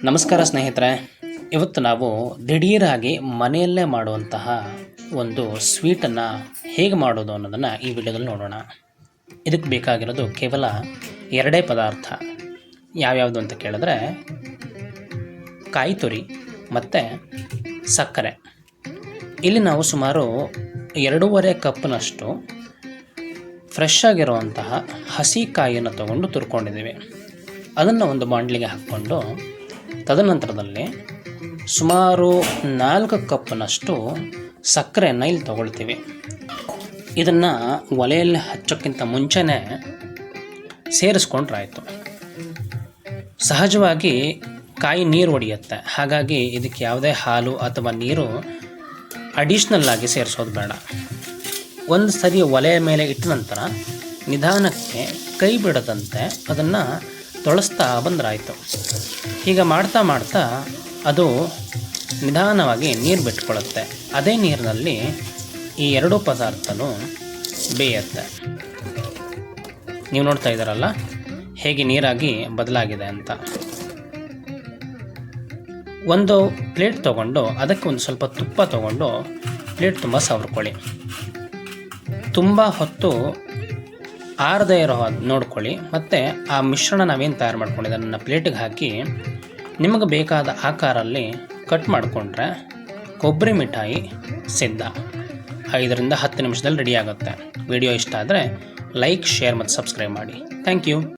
ನಮಸ್ಕಾರ ಸ್ನೇಹಿತರೆ, ಇವತ್ತು ನಾವು ದಿಢೀರಾಗಿ ಮನೆಯಲ್ಲೇ ಮಾಡುವಂತಹ ಒಂದು ಸ್ವೀಟನ್ನು ಹೇಗೆ ಮಾಡೋದು ಅನ್ನೋದನ್ನು ಈ ವಿಡಿಯೋದಲ್ಲಿ ನೋಡೋಣ. ಇದಕ್ಕೆ ಬೇಕಾಗಿರೋದು ಕೇವಲ ಎರಡೇ ಪದಾರ್ಥ. ಯಾವ್ಯಾವುದು ಅಂತ ಕೇಳಿದ್ರೆ ಕಾಯಿ ತುರಿ ಮತ್ತು ಸಕ್ಕರೆ. ಇಲ್ಲಿ ನಾವು ಸುಮಾರು 2.5 ಕಪ್ನಷ್ಟು ಫ್ರೆಶ್ ಆಗಿರುವಂತಹ ಹಸಿ ಕಾಯಿಯನ್ನು ತಗೊಂಡು ತುರ್ಕೊಂಡಿದ್ದೀವಿ. ಅದನ್ನು ಒಂದು ಬಾಣಲಿಗೆ ಹಾಕ್ಕೊಂಡು ತದನಂತರದಲ್ಲಿ ಸುಮಾರು 4 ಕಪ್ನಷ್ಟು ಸಕ್ಕರೆಯನ್ನು ಇಲ್ಲಿ ತಗೊಳ್ತೀವಿ. ಇದನ್ನು ಒಲೆಯಲ್ಲಿ ಹಚ್ಚೋಕ್ಕಿಂತ ಮುಂಚೆನೇ ಸೇರಿಸ್ಕೊಂಡ್ರಾಯ್ತು. ಸಹಜವಾಗಿ ಕಾಯಿ ನೀರು ಒಡೆಯುತ್ತೆ, ಹಾಗಾಗಿ ಇದಕ್ಕೆ ಯಾವುದೇ ಹಾಲು ಅಥವಾ ನೀರು ಅಡಿಷ್ನಲ್ ಆಗಿ ಸೇರಿಸೋದು ಬೇಡ. ಒಂದು ಸರಿ ಒಲೆಯ ಮೇಲೆ ಇಟ್ಟ ನಂತರ ನಿಧಾನಕ್ಕೆ ಕೈ ಬಿಡದಂತೆ ಅದನ್ನು ತೊಳಸ್ತಾ ಬಂದರಾಯಿತು. ಹೀಗೆ ಮಾಡ್ತಾ ಮಾಡ್ತಾ ಅದು ನಿಧಾನವಾಗಿ ನೀರು ಬಿಟ್ಕೊಳ್ಳುತ್ತೆ. ಅದೇ ನೀರಿನಲ್ಲಿ ಈ ಎರಡೂ ಪದಾರ್ಥನೂ ಬೇಯುತ್ತೆ. ನೀವು ನೋಡ್ತಾ ಇದ್ದೀರಲ್ಲ ಹೇಗೆ ನೀರಾಗಿ ಬದಲಾಗಿದೆ ಅಂತ. ಒಂದು ಪ್ಲೇಟ್ ತೊಗೊಂಡು ಅದಕ್ಕೆ ಒಂದು ಸ್ವಲ್ಪ ತುಪ್ಪ ತೊಗೊಂಡು ಪ್ಲೇಟ್ ತುಂಬ ಸವರ್ಕೊಳ್ಳಿ. ತುಂಬ ಹೊತ್ತು ಆರದೇ ಇರೋ ಹಾಗೆ ನೋಡ್ಕೊಳ್ಳಿ. ಮತ್ತು ಆ ಮಿಶ್ರಣ ನಾವೇನು ತಯಾರು ಮಾಡ್ಕೊಂಡಿದ್ದೆ ಅದನ್ನು ಪ್ಲೇಟಿಗೆ ಹಾಕಿ ನಿಮಗೆ ಬೇಕಾದ ಆಕಾರಲ್ಲಿ ಕಟ್ ಮಾಡಿಕೊಂಡ್ರೆ ಕೊಬ್ಬರಿ ಮಿಠಾಯಿ ಸಿದ್ಧ. 5 ರಿಂದ 10 ನಿಮಿಷದಲ್ಲಿ ರೆಡಿ ಆಗುತ್ತೆ. ವಿಡಿಯೋ ಇಷ್ಟ ಆದರೆ ಲೈಕ್, ಶೇರ್ ಮತ್ತು ಸಬ್ಸ್ಕ್ರೈಬ್ ಮಾಡಿ. Thank you.